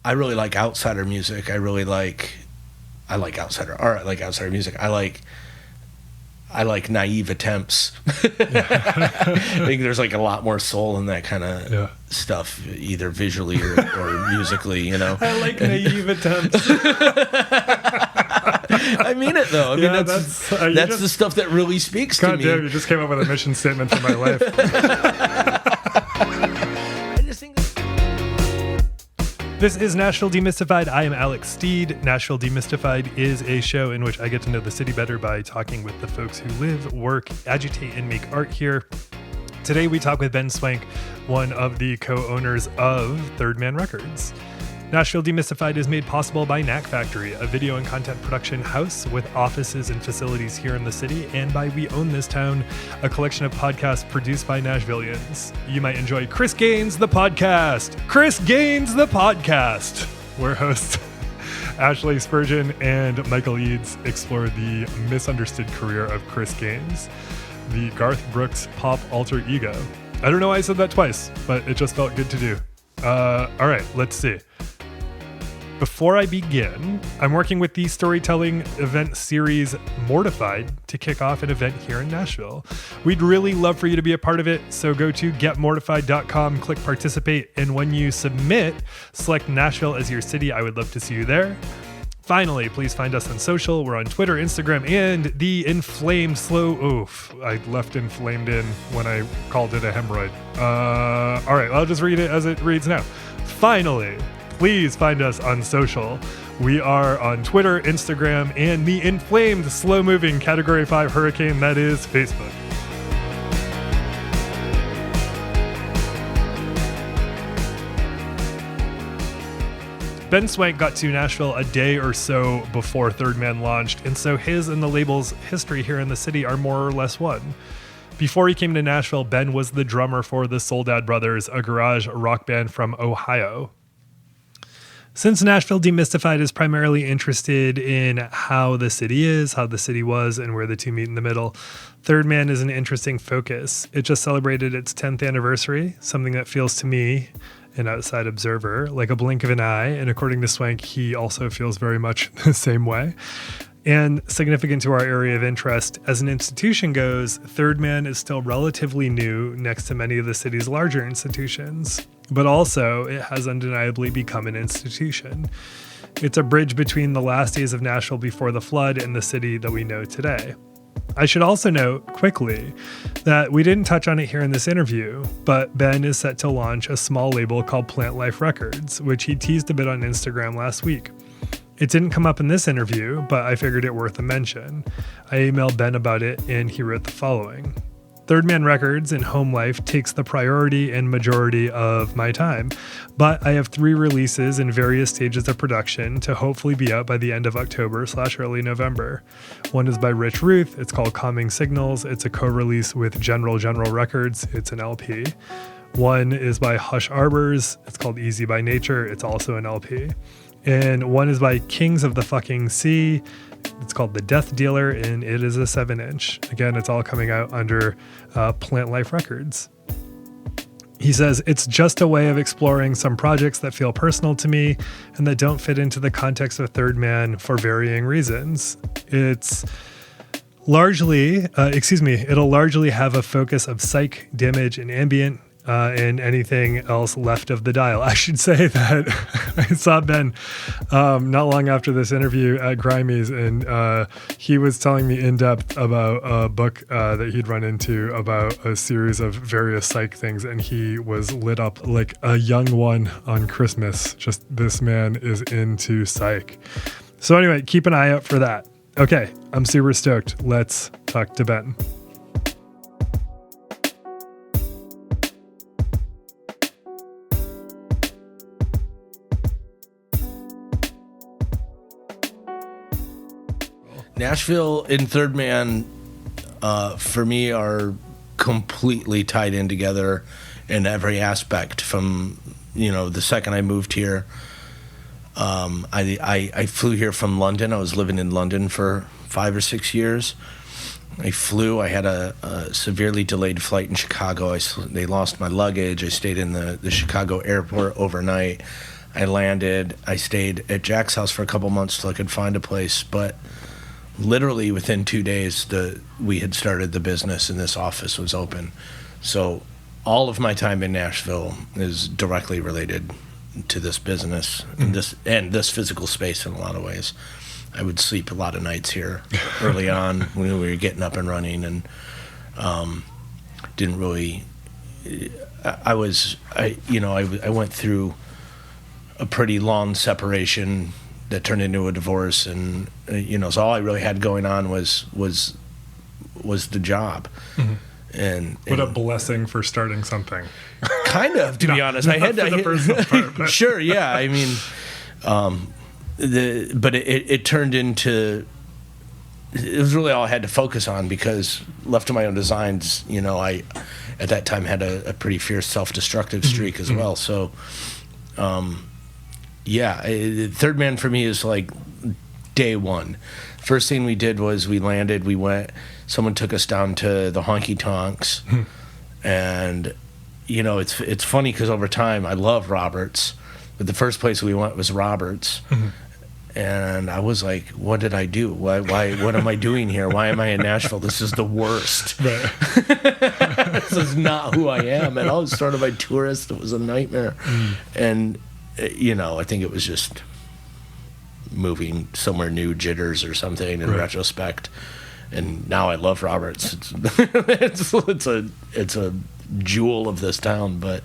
I really like outsider music. I like outsider art. I like outsider music. I like naive attempts. I think there's like a lot more soul in that kind of stuff, either visually or musically, you know. I like naive attempts. I mean it though. I mean that's the stuff that really speaks to me. God damn, you just came up with a mission statement for my life. This is Nashville Demystified. I am Alex Steed. Nashville Demystified is a show in which I get to know the city better by talking with the folks who live, work, agitate, and make art here. Today we talk with Ben Swank, one of the co-owners of Third Man Records. Nashville Demystified is made possible by Knack Factory, a video and content production house with offices and facilities here in the city, and by We Own This Town, a collection of podcasts produced by Nashvillians. You might enjoy Chris Gaines, the podcast. Chris Gaines, the podcast, where hosts Ashley Spurgeon and Michael Eads explore the misunderstood career of Chris Gaines, the Garth Brooks pop alter ego. I don't know why I said that twice, but it just felt good to do. All right, let's see. Before I begin, I'm working with the storytelling event series Mortified to kick off an event here in Nashville. We'd really love for you to be a part of it, so go to getmortified.com, click participate, and when you submit, select Nashville as your city. I would love to see you there. Finally, please find us on social. We're on Twitter, Instagram, and the Inflamed Slow... Oof, I left inflamed in when I called it a hemorrhoid. All right, I'll just read it as it reads now. Finally, please find us on social. We are on Twitter, Instagram, and the inflamed, slow-moving Category 5 hurricane that is Facebook. Ben Swank got to Nashville a day or so before Third Man launched, and so his and the label's history here in the city are more or less one. Before he came to Nashville, Ben was the drummer for the Soledad Brothers, a garage rock band from Ohio. Since Nashville Demystified is primarily interested in how the city is, how the city was, and where the two meet in the middle, Third Man is an interesting focus. It just celebrated its 10th anniversary, something that feels to me, an outside observer, like a blink of an eye, and according to Swank, he also feels very much the same way. And significant to our area of interest, as an institution goes, Third Man is still relatively new next to many of the city's larger institutions. But also, it has undeniably become an institution. It's a bridge between the last days of Nashville before the flood and the city that we know today. I should also note quickly that we didn't touch on it here in this interview, but Ben is set to launch a small label called Plant Life Records, which he teased a bit on Instagram last week. It didn't come up in this interview, but I figured it worth a mention. I emailed Ben about it, and he wrote the following. Third Man Records and home life takes the priority and majority of my time, but I have 3 releases in various stages of production to hopefully be out by the end of October/early November. One is by Rich Ruth. It's called Calming Signals. It's a co-release with General Records. It's an LP. One is by Hush Arbors. It's called Easy by Nature. It's also an LP. And one is by Kings of the Fucking Sea. It's called The Death Dealer, and it is a 7-inch. Again, it's all coming out under Plant Life Records. He says, it's just a way of exploring some projects that feel personal to me and that don't fit into the context of Third Man for varying reasons. It's largely, it'll largely have a focus of psych, damage, and ambient, and anything else left of the dial. I should say that I saw Ben not long after this interview at Grimey's, and he was telling me in depth about a book that he'd run into about a series of various psych things, and he was lit up like a young one on Christmas. Just this man is into psych. So anyway, keep an eye out for that. Okay, I'm super stoked. Let's talk to Ben. Nashville and Third Man, for me, are completely tied in together in every aspect. From, the second I moved here, I flew here from London. I was living in London for 5 or 6 years. I flew. I had a severely delayed flight in Chicago. They lost my luggage. I stayed in the Chicago airport overnight. I landed. I stayed at Jack's house for a couple months till I could find a place. But literally within 2 days, we had started the business and this office was open. So all of my time in Nashville is directly related to this business and this physical space in a lot of ways. I would sleep a lot of nights here early on when we were getting up and running, and didn't really. I went through a pretty long separation that turned into a divorce, and so all I really had going on was the job. Mm-hmm. And what a blessing for starting something. Kind of, to be honest. I had the personal part, but. Sure, yeah. I mean, but it turned into. It was really all I had to focus on, because left to my own designs, I at that time had a pretty fierce self-destructive streak as well. So, Third Man for me is like day one. First thing we did was we landed. Someone took us down to the Honky Tonks, and it's funny because over time I love Roberts, but the first place we went was Roberts. And I was like, what did I do? Why what am I doing here? Why am I in Nashville? This is the worst. Right. This is not who I am. And I was sort of a tourist. It was a nightmare. And, I think it was just moving somewhere new, jitters or something in retrospect. And now I love Roberts. It's a jewel of this town, but...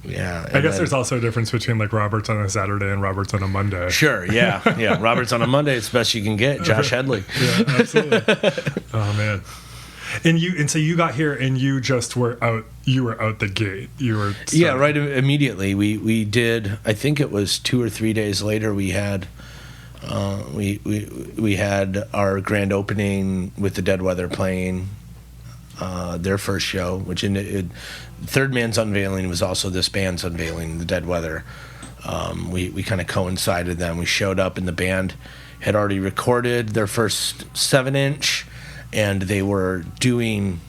Yeah, I guess there's also a difference between like Roberts on a Saturday and Roberts on a Monday. Sure, yeah. Roberts on a Monday, it's the best you can get. Josh Headley. Yeah, absolutely. Oh man. And so you got here and you just were out. You were out the gate. You were right immediately. We did. I think it was 2 or 3 days later. We had we had our grand opening with the Dead Weather playing their first show, which Third Man's unveiling was also this band's unveiling, the Dead Weather. We kind of coincided them. We showed up and the band had already recorded their first 7-inch, and they were doing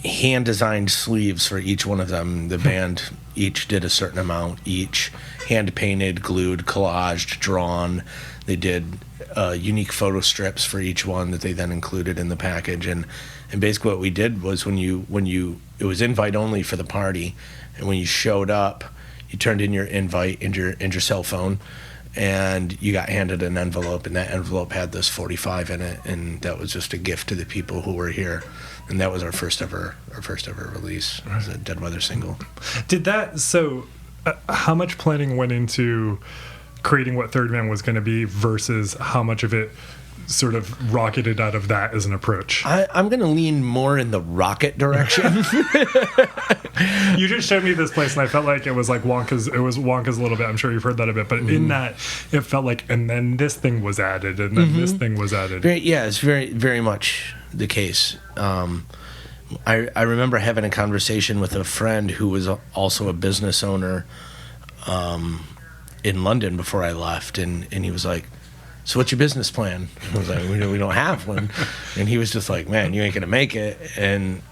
hand-designed sleeves for each one of them. The band each did a certain amount, each hand-painted, glued, collaged, drawn. They did unique photo strips for each one that they then included in the package. And basically what we did was when you it was invite only for the party, and when you showed up, you turned in your invite in your cell phone, and you got handed an envelope, and that envelope had this 45 in it, and that was just a gift to the people who were here. And that was our first ever release. It was a Dead Weather single. How much planning went into creating what Third Man was going to be versus how much of it sort of rocketed out of that as an approach? I'm going to lean more in the rocket direction. You just showed me this place, and I felt like it was like Wonka's. It was Wonka's a little bit. I'm sure you've heard that a bit, but in that, it felt like, and then this thing was added, and then this thing was added. It's very, very much the case. I remember having a conversation with a friend who was also a business owner in London before I left, and he was like, so what's your business plan? I was like, we don't have one. And he was just like, man, you ain't going to make it. And,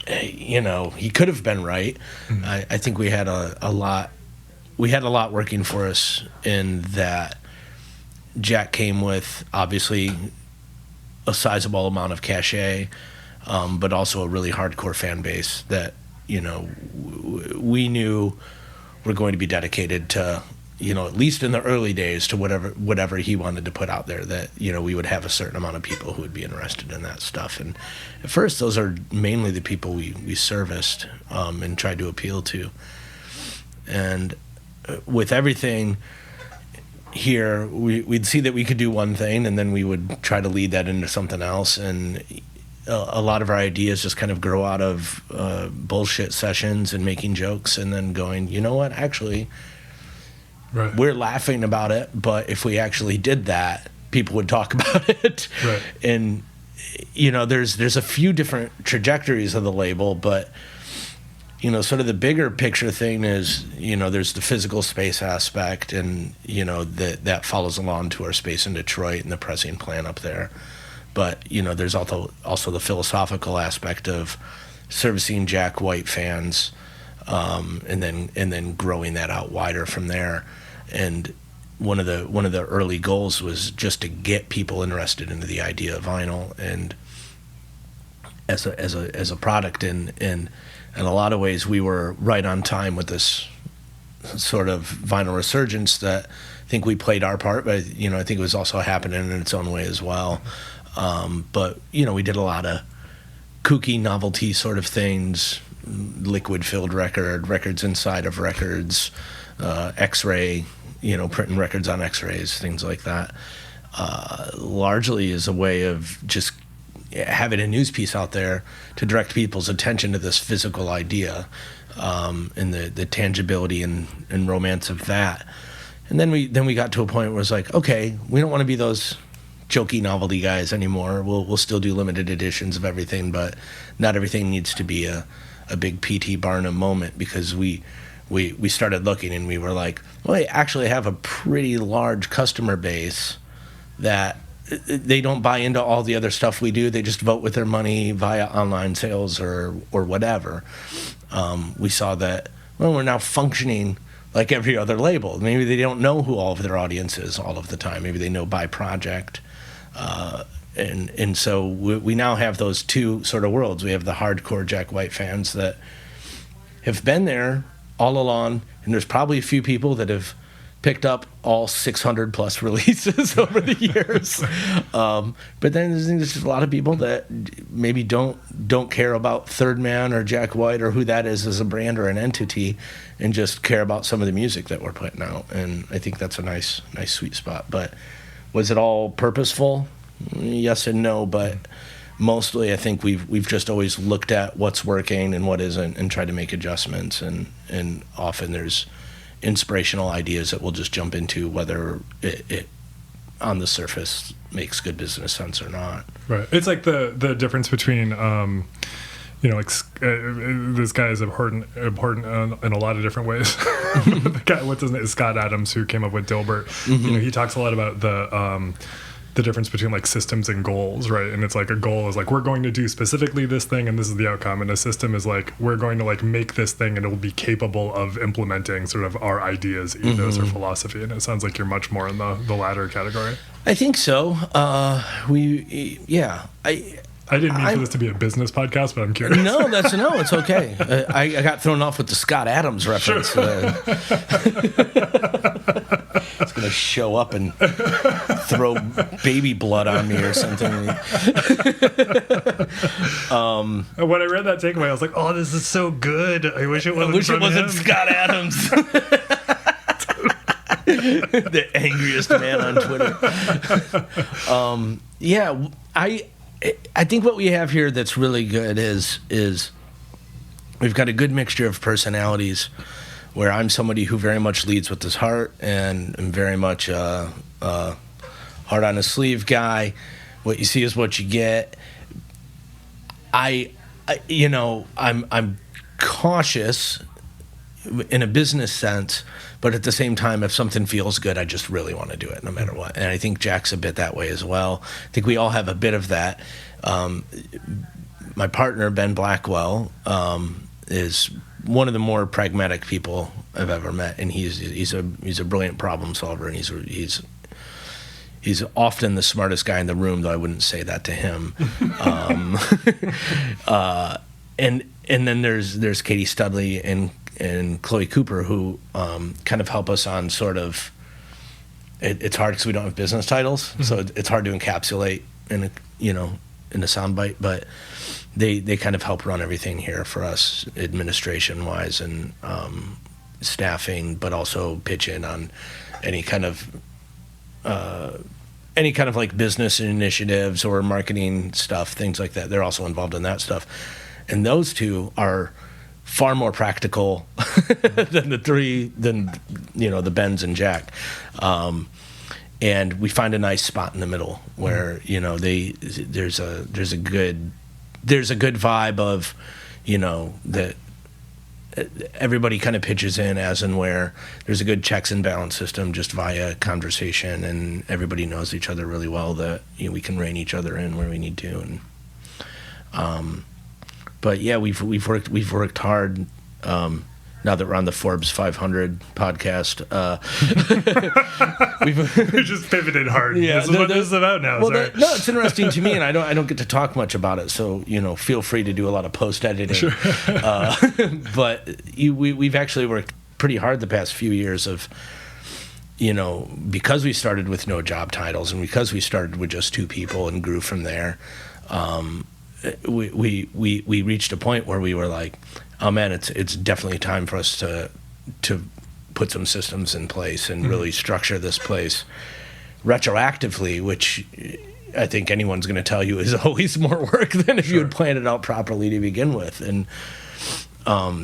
he could have been right. I think we had a lot working for us in that Jack came with, obviously, a sizable amount of cachet, but also a really hardcore fan base that, we knew were going to be dedicated to, at least in the early days, to whatever he wanted to put out there, that, we would have a certain amount of people who would be interested in that stuff. And at first, those are mainly the people we serviced and tried to appeal to. And with everything here, we'd see that we could do one thing, and then we would try to lead that into something else. And a lot of our ideas just kind of grow out of bullshit sessions and making jokes, and then going, you know what, actually... Right. We're laughing about it, but if we actually did that, people would talk about it. Right. And there's a few different trajectories of the label, but sort of the bigger picture thing is, there's the physical space aspect, and that follows along to our space in Detroit and the pressing plant up there. But there's also the philosophical aspect of servicing Jack White fans. and then growing that out wider from there. And one of the early goals was just to get people interested into the idea of vinyl and as a product. And in a lot of ways, we were right on time with this sort of vinyl resurgence that I think we played our part, but I think it was also happening in its own way as well. But we did a lot of kooky novelty sort of things, liquid-filled records inside of records, X-ray, printing records on X-rays, things like that. Largely as a way of just having a news piece out there to direct people's attention to this physical idea, and the tangibility and romance of that. And then we got to a point where it's like, okay, we don't want to be those jokey novelty guys anymore. We'll still do limited editions of everything, but not everything needs to be a big P.T. Barnum moment, because we started looking and we were like, well, I actually have a pretty large customer base that they don't buy into all the other stuff we do. They just vote with their money via online sales or whatever. We saw that, well, we're now functioning like every other label. Maybe they don't know who all of their audience is all of the time. Maybe they know by project. And so we now have those two sort of worlds. We have the hardcore Jack White fans that have been there all along, and there's probably a few people that have picked up all 600 plus releases over the years. But then there's just a lot of people that maybe don't care about Third Man or Jack White or who that is as a brand or an entity, and just care about some of the music that we're putting out. And I think that's a nice sweet spot. But was it all purposeful? Yes and no, but mostly I think we've just always looked at what's working and what isn't and tried to make adjustments, and often there's inspirational ideas that we'll just jump into, whether it on the surface makes good business sense or not. Right. It's like the difference between this guy is important in a lot of different ways. The guy, what's his name, Scott Adams, who came up with Dilbert. Mm-hmm. He talks a lot about the difference between like systems and goals, right? And it's like a goal is like, we're going to do specifically this thing and this is the outcome, and a system is like, we're going to like make this thing and it will be capable of implementing sort of our ideas, ethos, or philosophy. And it sounds like you're much more in the latter category. I think so. I didn't mean for this to be a business podcast, but I'm curious. No, it's okay. I got thrown off with the Scott Adams reference. Sure. It's going to show up and throw baby blood on me or something. When I read that takeaway, I was like, "Oh, this is so good. I wish it wasn't Scott Adams." The angriest man on Twitter. I think what we have here that's really good is we've got a good mixture of personalities, where I'm somebody who very much leads with his heart and I'm very much a heart on his sleeve guy. What you see is what you get. I'm cautious in a business sense, but at the same time, if something feels good, I just really want to do it no matter what. And I think Jack's a bit that way as well. I think we all have a bit of that. My partner, Ben Blackwell, is one of the more pragmatic people I've ever met, and he's a brilliant problem solver, and he's often the smartest guy in the room, though I wouldn't say that to him. And then there's Katie Studley and Chloe Cooper, who kind of help us on sort of. It's hard because we don't have business titles, so it's hard to encapsulate in a soundbite, but they kind of help run everything here for us, administration wise and staffing, but also pitch in on any kind of like business initiatives or marketing stuff, things like that. They're also involved in that stuff, and those two are far more practical than the Bens and Jack. And we find a nice spot in the middle where there's a good vibe of that everybody kind of pitches in as and where there's a good checks and balance system just via conversation, and everybody knows each other really well, that we can rein each other in where we need to. And but yeah, we've worked hard now that we're on the Forbes 500 podcast. We just pivoted hard. Yeah, this is what this is about now. Well, no, it's interesting to me, and I don't get to talk much about it. So feel free to do a lot of post editing. Sure. But we've actually worked pretty hard the past few years of, because we started with no job titles and because we started with just 2 people and grew from there. We reached a point where we were like, oh man, it's definitely time for us to put some systems in place and really structure this place retroactively, which I think anyone's going to tell you is always more work than if you had planned it out properly to begin with. And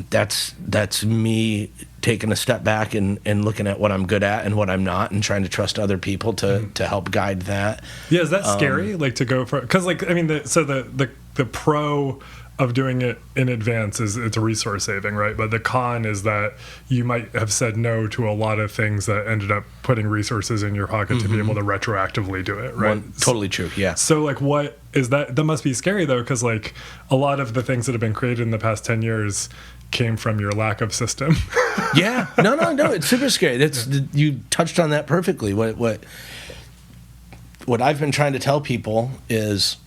that's me taking a step back and looking at what I'm good at and what I'm not, and trying to trust other people to help guide that. Yeah, is that scary? Like to go for, because the pro of doing it in advance is it's a resource saving, right? But the con is that you might have said no to a lot of things that ended up putting resources in your pocket to be able to retroactively do it, right? Totally true, yeah. So like what is that? That must be scary though, because like a lot of the things that have been created in the past 10 years came from your lack of system. Yeah, no, it's super scary. You touched on that perfectly. What I've been trying to tell people is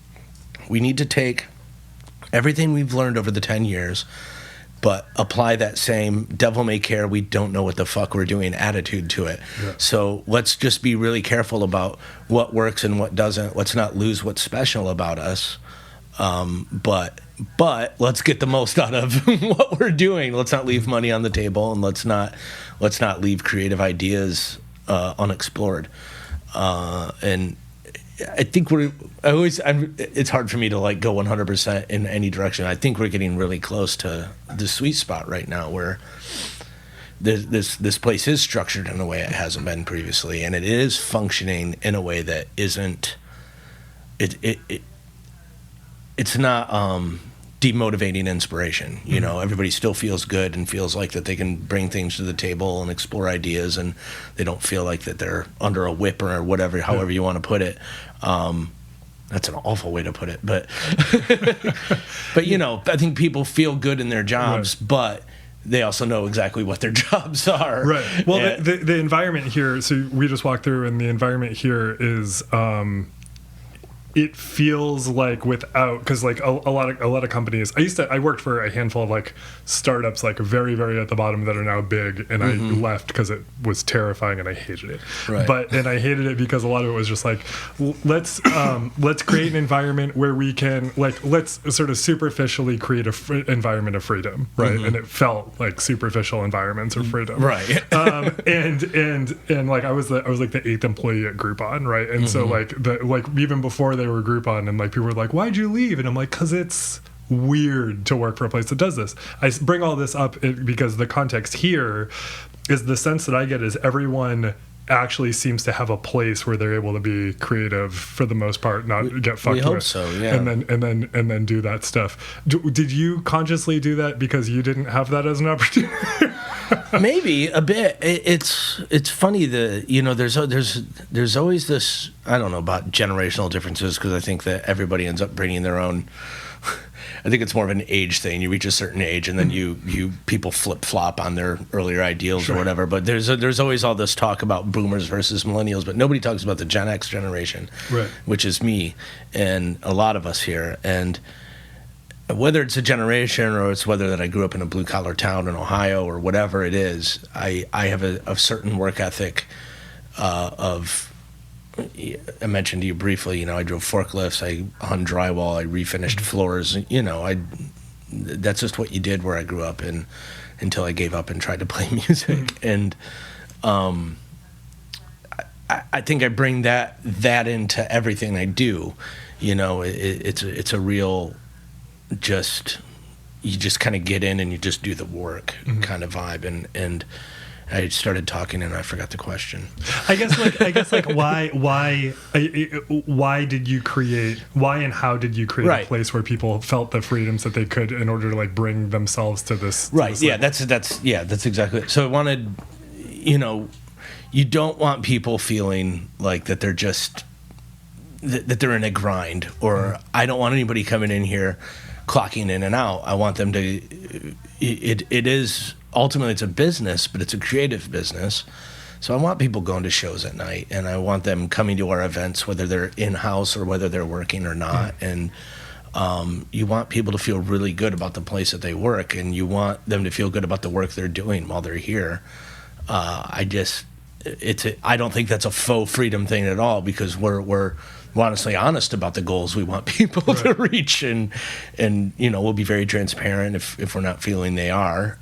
we need to take everything we've learned over the 10 years, but apply that same devil may care, we don't know what the fuck we're doing attitude to it. Yeah. So let's just be really careful about what works and what doesn't. Let's not lose what's special about us. But let's get the most out of what we're doing. Let's not leave money on the table, and let's not leave creative ideas unexplored. And I think it's hard for me to like go 100% in any direction. I think we're getting really close to the sweet spot right now where this place is structured in a way it hasn't been previously, and it is functioning in a way that isn't it's not demotivating inspiration. Everybody still feels good and feels like that they can bring things to the table and explore ideas, and they don't feel like that they're under a whip or whatever, however you want to put it. That's an awful way to put it, but I think people feel good in their jobs, but they also know exactly what their jobs are. Right. Well, the environment here, so we just walked through, and the environment here is it feels like without, because like a lot of companies, I worked for a handful of like startups like very, very at the bottom that are now big, and I left because it was terrifying and I hated it. Right. And I hated it because a lot of it was just like, let's create an environment where we can let's sort of superficially create an environment of freedom, right? And it felt like superficial environments of freedom, right? And like I was like the 8th employee at Groupon, right? And so like even before they were Groupon, and like people were like, why'd you leave? And I'm like, because it's weird to work for a place that does this. I bring all this up because the context here is the sense that I get is everyone actually seems to have a place where they're able to be creative for the most part, not get fucked with. We hope so, yeah. And then do that stuff. Did you consciously do that because you didn't have that as an opportunity? Maybe a bit. It's funny that there's always this, I don't know about generational differences, because I think that everybody ends up bringing their own. I think it's more of an age thing. You reach a certain age, and then you people flip flop on their earlier ideals or whatever. But there's always all this talk about boomers versus millennials, but nobody talks about the Gen X generation, right? Which is me and a lot of us here. And whether it's a generation or it's whether that I grew up in a blue collar town in Ohio or whatever it is, I have a certain work ethic of. I mentioned to you briefly, I drove forklifts, I hung drywall, I refinished floors, that's just what you did where I grew up, and until I gave up and tried to play music. And I think I bring that into everything I do. It's a real you just kind of get in and you just do the work kind of vibe, and I started talking and I forgot the question. I guess why did you create? Why and how did you create a place where people felt the freedoms that they could in order to like bring themselves to this? Right. Yeah. That's exactly it. So I wanted, you don't want people feeling like that they're just that they're in a grind, or I don't want anybody coming in here clocking in and out. I want them to. It is ultimately it's a business, but it's a creative business. So I want people going to shows at night, and I want them coming to our events, whether they're in-house or whether they're working or not. And you want people to feel really good about the place that they work, and you want them to feel good about the work they're doing while they're here. I don't think that's a faux freedom thing at all, because we're honestly honest about the goals we want people to reach, and we'll be very transparent if we're not feeling they are.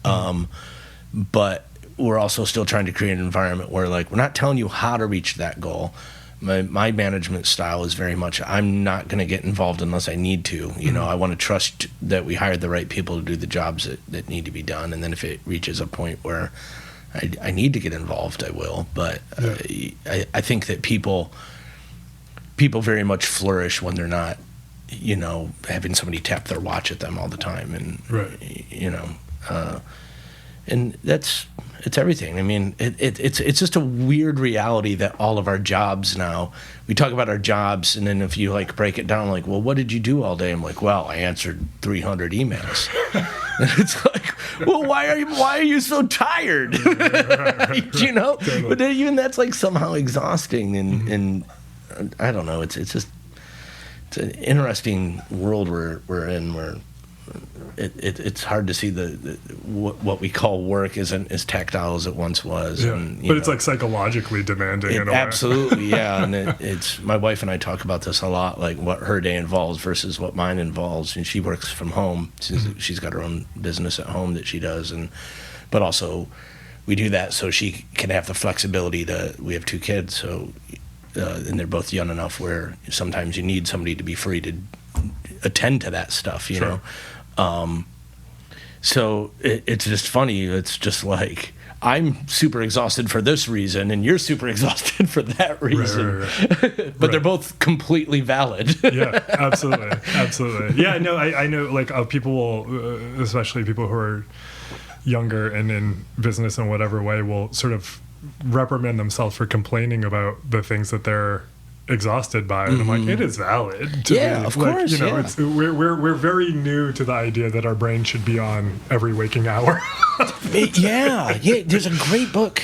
But we're also still trying to create an environment where, like, we're not telling you how to reach that goal. My management style is very much, I'm not going to get involved unless I need to. I want to trust that we hired the right people to do the jobs that need to be done. And then if it reaches a point where I need to get involved, I will. But I think that people very much flourish when they're not, having somebody tap their watch at them all the time. And, and it's everything. I mean, it's just a weird reality that all of our jobs now, we talk about our jobs, and then if you like break it down, like, well, what did you do all day? I'm like, well, I answered 300 emails. And it's like, well, why are you so tired? Right. Totally. But then even that's like somehow exhausting, and I don't know. It's an interesting world we're in, where it's hard to see what we call work isn't as tactile as it once was. Yeah. And, but it's like psychologically demanding in a way. Absolutely, yeah. And it's my wife and I talk about this a lot, like what her day involves versus what mine involves. And she works from home. She's got her own business at home that she does, but also we do that so she can have the flexibility we have 2 kids, so and they're both young enough where sometimes you need somebody to be free to attend to that stuff, you know. So it's just funny. It's just like, I'm super exhausted for this reason, and you're super exhausted for that reason. Right. But they're both completely valid. Yeah, absolutely. Yeah, no, I know, like, people will, especially people who are younger and in business in whatever way, will sort of reprimand themselves for complaining about the things that they're exhausted by, and I'm like, it is valid to me. Of course. It's we're very new to the idea that our brain should be on every waking hour. Yeah. There's a great book.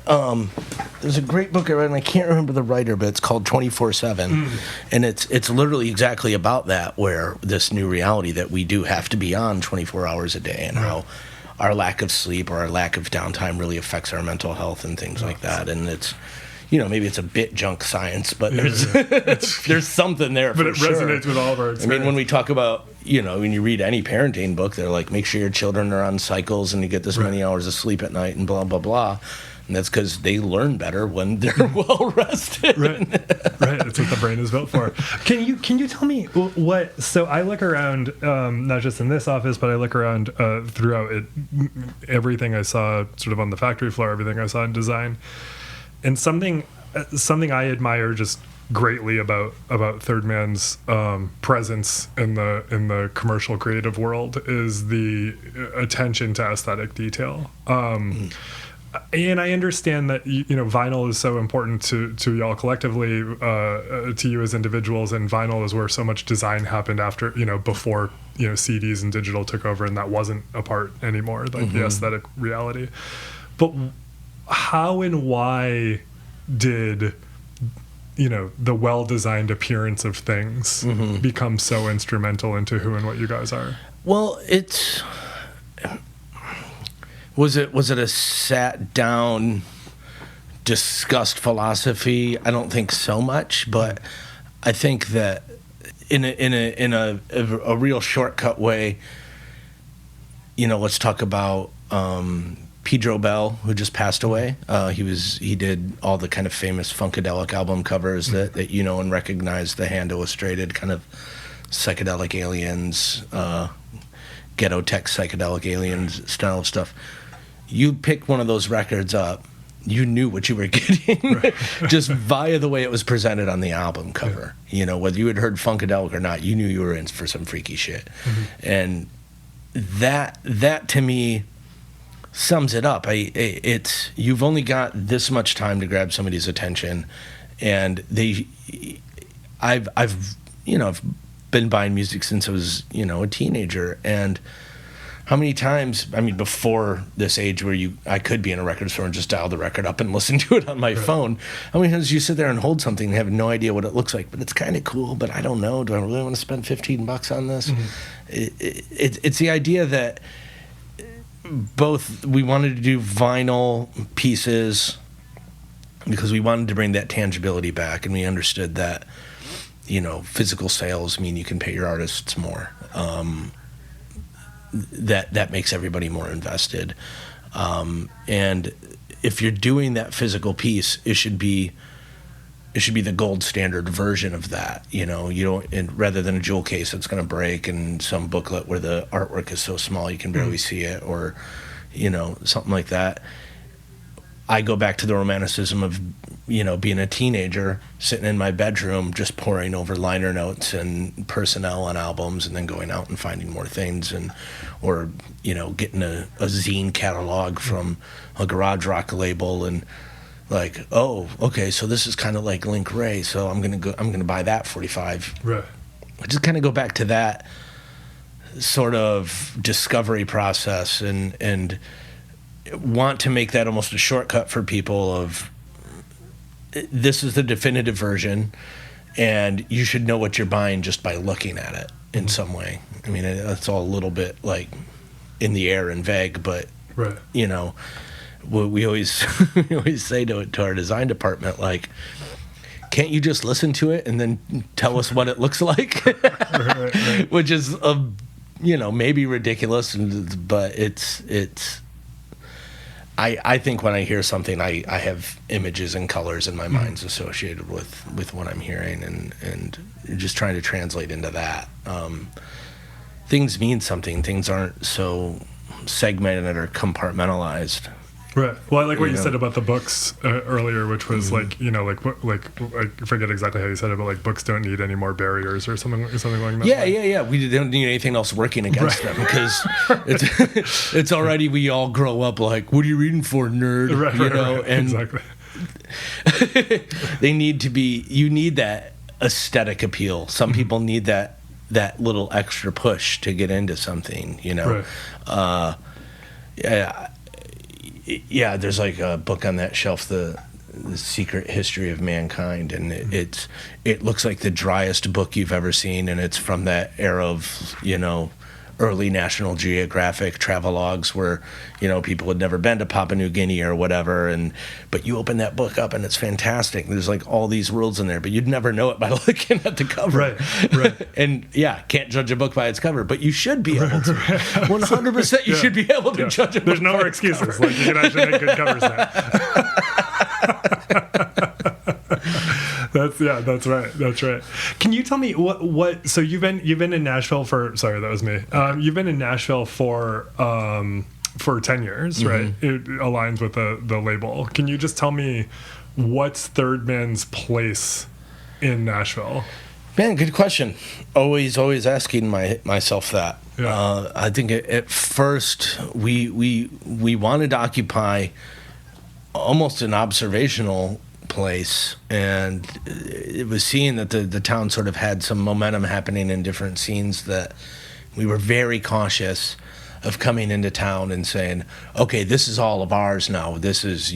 There's a great book I read, and I can't remember the writer, but it's called 24/7, and it's literally exactly about that, where this new reality that we do have to be on 24 hours a day, and how our lack of sleep or our lack of downtime really affects our mental health and things like that. And it's, maybe it's a bit junk science, but there's something there. But it resonates with all of our experience. I mean, when we talk about, when you read any parenting book, they're like, make sure your children are on cycles and you get this many hours of sleep at night and blah, blah, blah. And that's because they learn better when they're well rested. Right. That's what the brain is built for. Can you tell me what? So I look around, not just in this office, but I look around throughout everything I saw, sort of on the factory floor, everything I saw in design, and something I admire just greatly about Third Man's presence in the commercial creative world is the attention to aesthetic detail. And I understand that vinyl is so important to y'all collectively, to you as individuals, and vinyl is where so much design happened after before CDs and digital took over, and that wasn't a part anymore, like the aesthetic reality. But how and why did the well-designed appearance of things become so instrumental into who and what you guys are? Well, Was it a sat down, discussed philosophy? I don't think so much, but I think that in a real shortcut way, let's talk about Pedro Bell, who just passed away. He did all the kind of famous Funkadelic album covers that and recognize, the hand illustrated kind of psychedelic aliens, ghetto tech psychedelic aliens style of stuff. You pick one of those records up, you knew what you were getting just via the way it was presented on the album cover. Whether you had heard Funkadelic or not, you knew you were in for some freaky shit. And that to me sums it up. You've only got this much time to grab somebody's attention, and I've been buying music since I was a teenager, and how many times, I mean, before this age where I could be in a record store and just dial the record up and listen to it on my phone, how many times you sit there and hold something and have no idea what it looks like, but it's kind of cool, but I don't know, do I really want to spend $15 on this? It's the idea that both we wanted to do vinyl pieces because we wanted to bring that tangibility back, and we understood that, physical sales mean you can pay your artists more. That makes everybody more invested. And if you're doing that physical piece, it should be the gold standard version of that. You don't, and rather than a jewel case that's going to break and some booklet where the artwork is so small you can barely see it, or something like that. I go back to the romanticism of being a teenager, sitting in my bedroom just poring over liner notes and personnel on albums, and then going out and finding more things, or getting a zine catalog from a garage rock label, and like, oh, okay, so this is kind of like Link Ray, so I'm gonna buy that 45. Right. I just kind of go back to that sort of discovery process, and want to make that almost a shortcut for people of, this is the definitive version, and you should know what you're buying just by looking at it in some way. I mean, it's all a little bit like in the air and vague, but right. We always we always say to our design department, like, can't you just listen to it and then tell us what it looks like? right. Which is maybe ridiculous, but it's. I think when I hear something, I have images and colors in my minds associated with what I'm hearing, and just trying to translate into that. Things mean something. Things aren't so segmented or compartmentalized. Right. Well, I like what you said about the books earlier, which was like I forget exactly how you said it, but like books don't need any more barriers or something like that. Yeah. We don't need anything else working against them, because it's already, we all grow up like, what are you reading for, nerd? Right. And exactly. They need to be. You need that aesthetic appeal. Some people need that little extra push to get into something. Right. Yeah, there's like a book on that shelf, the Secret History of Mankind, and it looks like the driest book you've ever seen, and it's from that era of early National Geographic travelogues where people had never been to Papua New Guinea or whatever, but you open that book up and it's fantastic. There's like all these worlds in there, but you'd never know it by looking at the cover. Right. And can't judge a book by its cover, but you should be able to. 100% you should be able to judge a book. There's no more excuses. Like, you can actually make good covers now. That's right. Can you tell me what? So you've been in Nashville for. Sorry, that was me. You've been in Nashville for 10 years, right? It aligns with the label. Can you just tell me what's Third Man's place in Nashville? Man, good question. Always asking myself that. Yeah. I think at first we wanted to occupy almost an observational place, and it was seeing that the town sort of had some momentum happening in different scenes, that we were very cautious of coming into town and saying, okay, this is all of ours now. This is,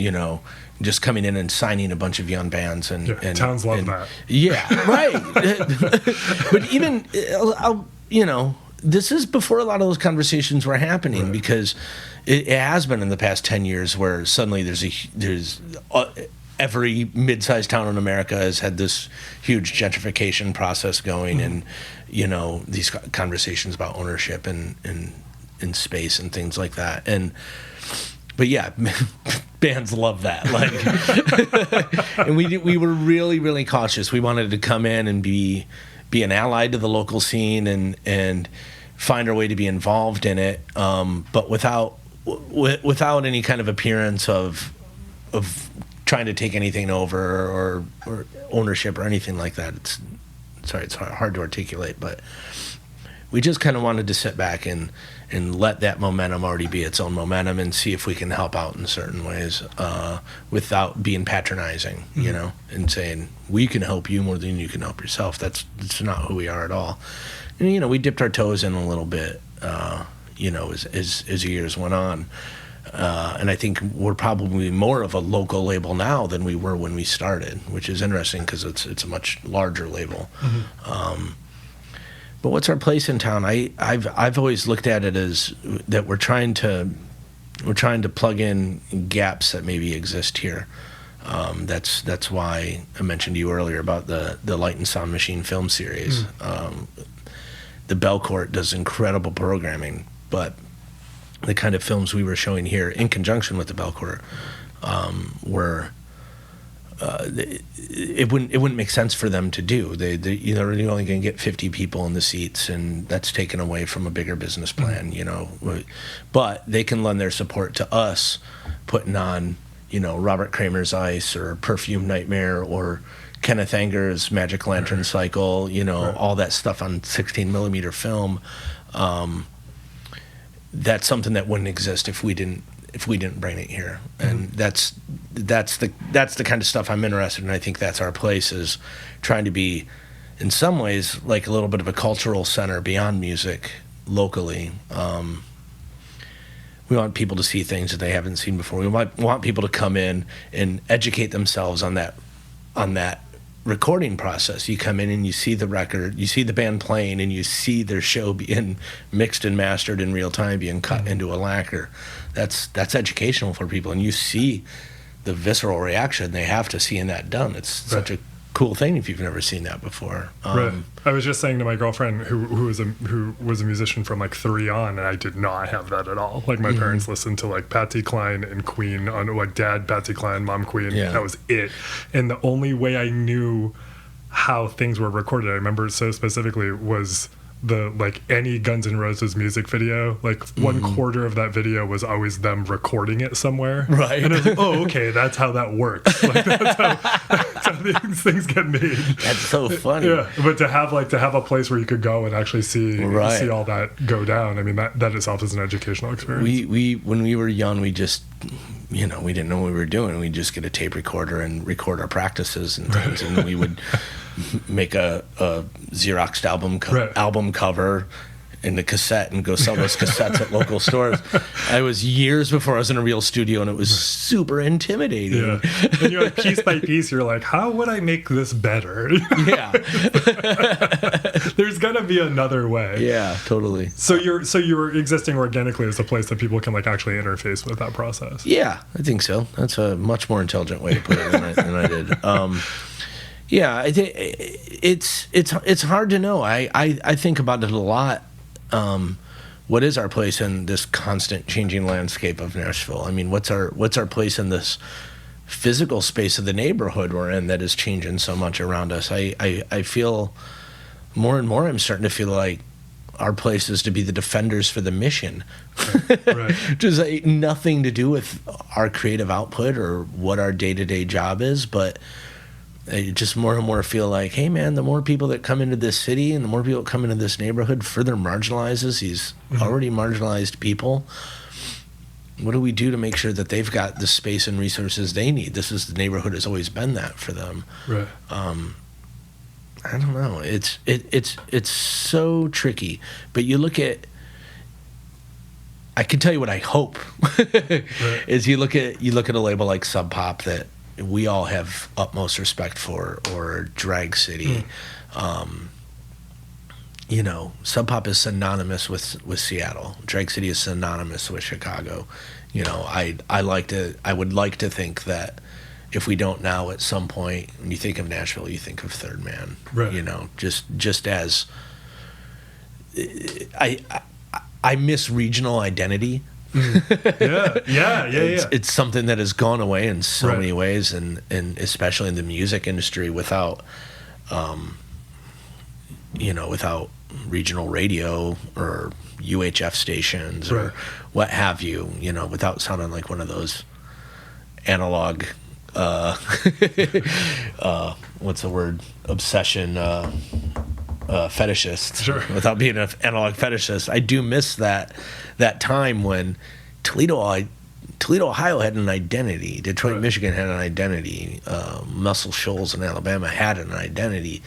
just coming in and signing a bunch of young bands. And towns love that. Yeah, right. But even, this is before a lot of those conversations were happening, right. Because it has been in the past 10 years where suddenly there's every mid-sized town in America has had this huge gentrification process going, and these conversations about ownership and space and things like that. But yeah, bands love that. Like, and we were really, really cautious. We wanted to come in and be an ally to the local scene and find our way to be involved in it, but without any kind of appearance of trying to take anything over or ownership or anything like that. It's hard to articulate, but we just kind of wanted to sit back and let that momentum already be its own momentum and see if we can help out in certain ways, without being patronizing, and saying, we can help you more than you can help yourself. That's not who we are at all. And, we dipped our toes in a little bit, as years went on. And I think we're probably more of a local label now than we were when we started, which is interesting because it's a much larger label. But what's our place in town? I've always looked at it as that we're trying to plug in gaps that maybe exist here. That's why I mentioned to you earlier about the Light and Sound Machine film series. The Belcourt does incredible programming, but the kind of films we were showing here in conjunction with the Belcourt were it wouldn't make sense for them to do. They're only going to get 50 people in the seats, and that's taken away from a bigger business plan, But they can lend their support to us putting on, Robert Kramer's Ice or Perfume Nightmare or Kenneth Anger's Magic Lantern Cycle, all that stuff on 16 millimeter film. That's something that wouldn't exist if we didn't bring it here. And that's the kind of stuff I'm interested in. I think that's our place, is trying to be, in some ways, like a little bit of a cultural center beyond music locally. We want people to see things that they haven't seen before. We want people to come in and educate themselves on that recording process. You come in and you see the record, you see the band playing, and you see their show being mixed and mastered in real time, being cut into a lacquer. That's educational for people, and you see the visceral reaction they have to seeing that done. It's such a cool thing if you've never seen that before. Right. I was just saying to my girlfriend, who was a musician from like 3 on, and I did not have that at all. Like my parents listened to like Patsy Cline and Queen on, like, dad Patsy Cline, mom Queen. Yeah. That was it. And the only way I knew how things were recorded, I remember so specifically, was any Guns N' Roses music video. Like 1/4 of that video was always them recording it somewhere. Right. And I was like, oh, okay, that's how that works. Like that's how these things get made. That's so funny. Yeah. But to have a place where you could go and actually see all that go down, I mean, that itself is an educational experience. We when we were young, we just, we didn't know what we were doing. We'd just get a tape recorder and record our practices and things, and we would make a Xeroxed album cover in the cassette and go sell those cassettes at local stores. I was years before I was in a real studio, and it was super intimidating. Yeah. And you're like, piece by piece, you're like, how would I make this better? Yeah. There's gonna be another way. Yeah, totally. So you're existing organically as a place that people can like actually interface with that process. Yeah, I think so. That's a much more intelligent way to put it than I did. Yeah, I think it's hard to know. I think about it a lot. What is our place in this constant changing landscape of Nashville? I mean, what's our place in this physical space of the neighborhood we're in that is changing so much around us? I feel more and more I'm starting to feel like our place is to be the defenders for the mission. Right. Which is nothing to do with our creative output or what our day-to-day job is, but I just more and more feel like, hey man, the more people that come into this city and the more people that come into this neighborhood further marginalizes these already marginalized people. What do we do to make sure that they've got the space and resources they need? The neighborhood has always been that for them. Right. I don't know. It's so tricky. But you look at, I can tell you what I hope is you look at a label like Sub Pop that we all have utmost respect for, or Drag City. Sub Pop is synonymous with Seattle. Drag City is synonymous with Chicago. I would like to think that if we don't now, at some point, when you think of Nashville, you think of Third Man. Right. Just as I miss regional identity. Yeah. It's something that has gone away in so many ways, and especially in the music industry, without regional radio or UHF stations or what have you, without sounding like one of those analog what's the word, obsession fetishist. Sure. Without being an analog fetishist, I do miss that time when Toledo, Ohio had an identity. Detroit, Michigan had an identity. Muscle Shoals in Alabama had an identity.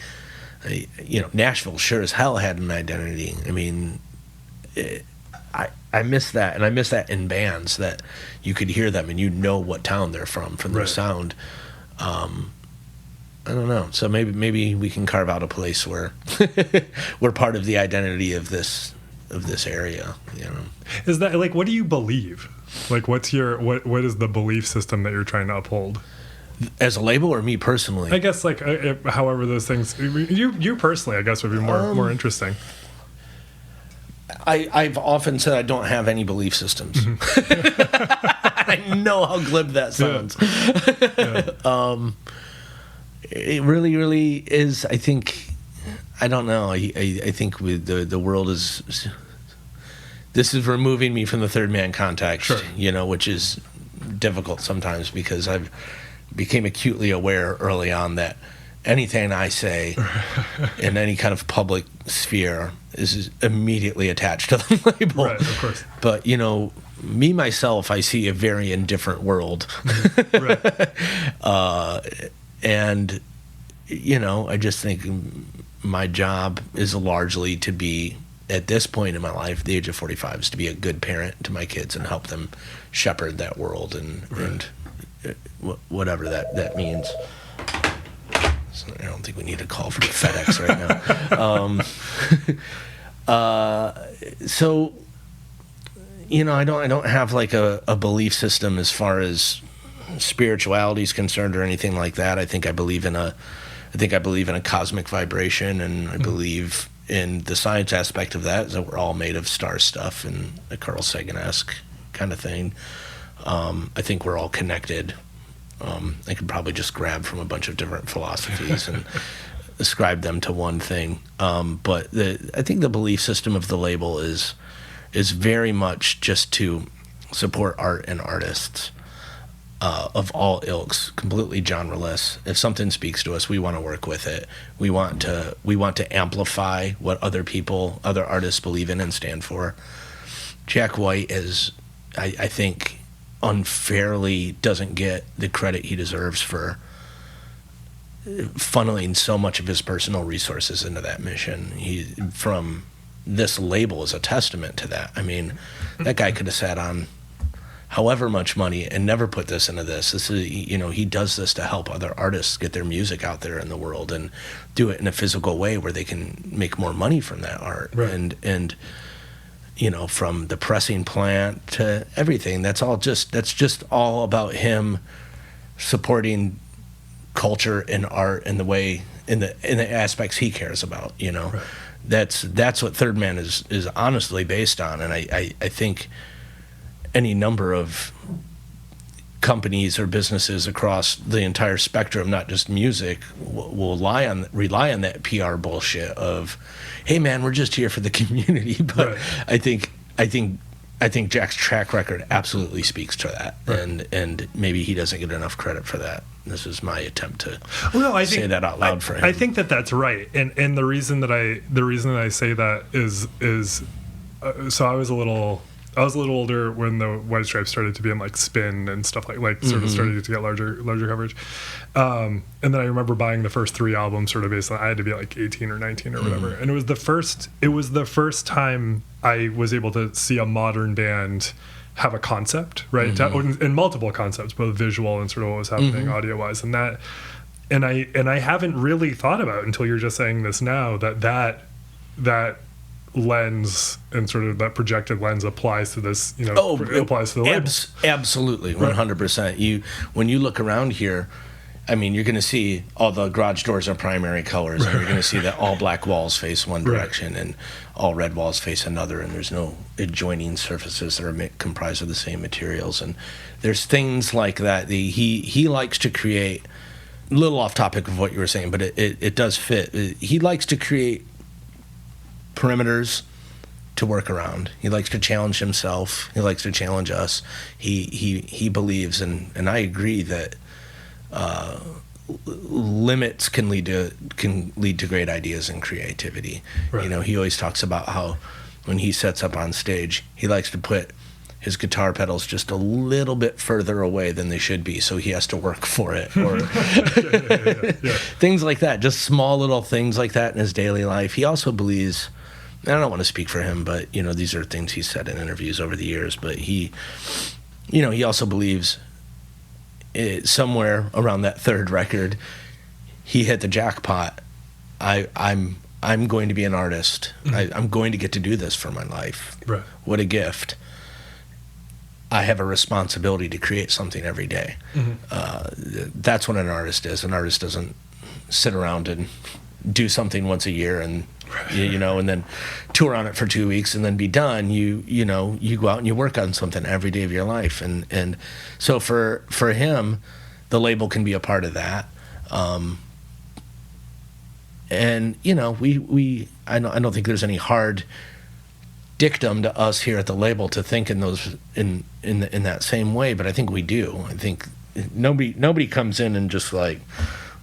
Nashville sure as hell had an identity. I mean, I miss that, and I miss that in bands, that you could hear them and you know what town they're from their sound. I don't know. So maybe we can carve out a place where we're part of the identity of this area. You know, is that like, what do you believe? Like, what is the belief system that you're trying to uphold? As a label, or me personally? I guess like however those things. You personally, I guess, would be more interesting. I've often said I don't have any belief systems. I know how glib that sounds. Yeah. It really, really is. I think, I don't know. I think with the world is. This is removing me from the third man context, sure. You know, which is difficult sometimes, because I became acutely aware early on that anything I say in any kind of public sphere is immediately attached to the label. Right, of course. But, you know, me, myself, I see a very indifferent world. Right. And, you know, I just think my job is largely to be, at this point in my life, the age of 45, is to be a good parent to my kids and help them shepherd that world and whatever that means. So I don't think we need a call from FedEx right now. So, you know, I don't have like a belief system as far as spirituality is concerned or anything like that. I think I believe in a cosmic vibration, and I believe in the science aspect of that, is that we're all made of star stuff and a Carl Sagan-esque kind of thing. I think we're all connected. I could probably just grab from a bunch of different philosophies and ascribe them to one thing. But I think the belief system of the label is very much just to support art and artists of all ilks, completely genreless. If something speaks to us, we want to work with it. We want to amplify what other artists believe in and stand for. Jack White is, I think, unfairly doesn't get the credit he deserves for funneling so much of his personal resources into that mission. From this label is a testament to that. I mean, that guy could have sat on however much money and never put this into this. This is, you know, he does this to help other artists get their music out there in the world and do it in a physical way where they can make more money from that art. Right. And you know, from the pressing plant to everything, that's just all about him supporting culture and art in the way, in the aspects he cares about, you know. Right. That's what Third Man is honestly based on. And I think any number of companies or businesses across the entire spectrum, not just music, will rely on that PR bullshit of, hey man, we're just here for the community. But right. I think Jack's track record absolutely speaks to that. Right. And maybe he doesn't get enough credit for that. This is my attempt to say that out loud for him. I think that's right. And the reason that I say that is so I was a little older when the White Stripes started to be in like Spin and stuff like sort of started to get larger coverage. And then I remember buying the first 3 albums sort of based on, I had to be like 18 or 19 or whatever. And it was the first time I was able to see a modern band have a concept, right? And multiple concepts, both visual and sort of what was happening audio wise. And I haven't really thought about until you're just saying this now that lens and sort of that projected lens applies to this, you know, applies to the label. Absolutely, 100%. When you look around here, I mean, you're going to see all the garage doors are primary colors, and you're going to see that all black walls face one direction and all red walls face another, and there's no adjoining surfaces that are comprised of the same materials. And there's things like that. He likes to create, a little off topic of what you were saying, but it does fit. He likes to create perimeters to work around. He likes to challenge himself. He likes to challenge us. He believes, and I agree, that limits can lead to great ideas and creativity. Right. You know, he always talks about how when he sets up on stage, he likes to put his guitar pedals just a little bit further away than they should be, so he has to work for it, or things like that. Just small little things like that in his daily life. He also believes, and I don't want to speak for him, but, you know, these are things he's said in interviews over the years, but he, you know, he also believes somewhere around that third record, he hit the jackpot. I'm going to be an artist. I'm going to get to do this for my life. Right. What a gift. I have a responsibility to create something every day. That's what an artist is. An artist doesn't sit around and do something once a year and you know, and then tour on it for 2 weeks and then be done. You know, you go out and you work on something every day of your life. And so for him, the label can be a part of that. And you know, I don't think there's any hard dictum to us here at the label to think in those in that same way, but I think we do. I think nobody comes in and just like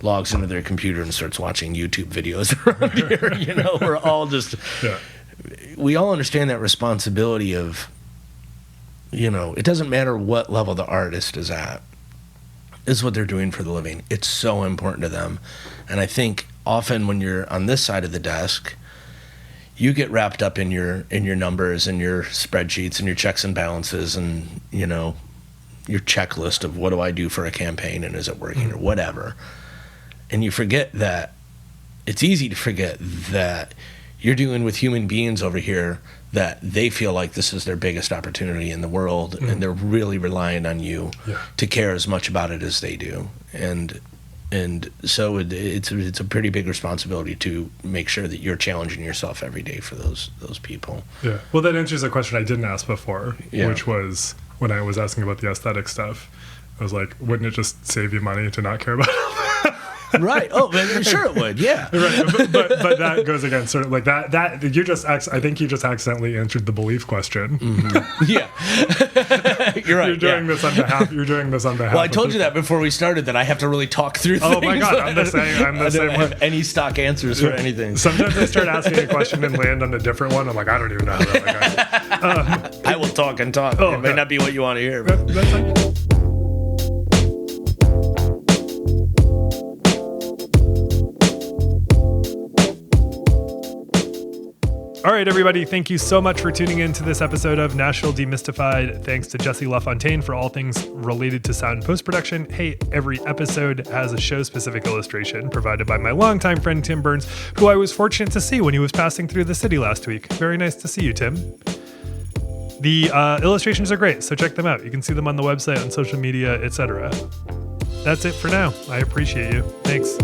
logs into their computer and starts watching YouTube videos around here. You know, we're all just we all understand that responsibility of, you know, it doesn't matter what level the artist is at, is what they're doing for the living. It's so important to them. And I think often when you're on this side of the desk, you get wrapped up in your numbers and your spreadsheets and your checks and balances and, you know, your checklist of what do I do for a campaign and is it working or whatever. And you forget that it's easy to forget that you're dealing with human beings over here that they feel like this is their biggest opportunity in the world and they're really relying on you to care as much about it as they do. And so it's a pretty big responsibility to make sure that you're challenging yourself every day for those people. Yeah. Well, that answers a question I didn't ask before, which was when I was asking about the aesthetic stuff. I was like, wouldn't it just save you money to not care about it? Right. Oh, sure it would. Yeah. Right. But that goes against sort of like that you just I think you just accidentally answered the belief question. Yeah. You're right. You're doing this on behalf. Well, I told you that before we started that I have to really talk through things. Oh my God, I'm the same. I don't have any stock answers for anything. Sometimes I start asking a question and land on a different one. I'm like, I don't even know how that I will talk and talk. It may not be what you want to hear. But. That's like, all right, everybody, thank you so much for tuning in to this episode of Nashville Demystified. Thanks to Jesse LaFontaine for all things related to sound and post-production. Hey, every episode has a show-specific illustration provided by my longtime friend Tim Burns, who I was fortunate to see when he was passing through the city last week. Very nice to see you, Tim. The illustrations are great, so check them out. You can see them on the website, on social media, etc. That's it for now. I appreciate you. Thanks.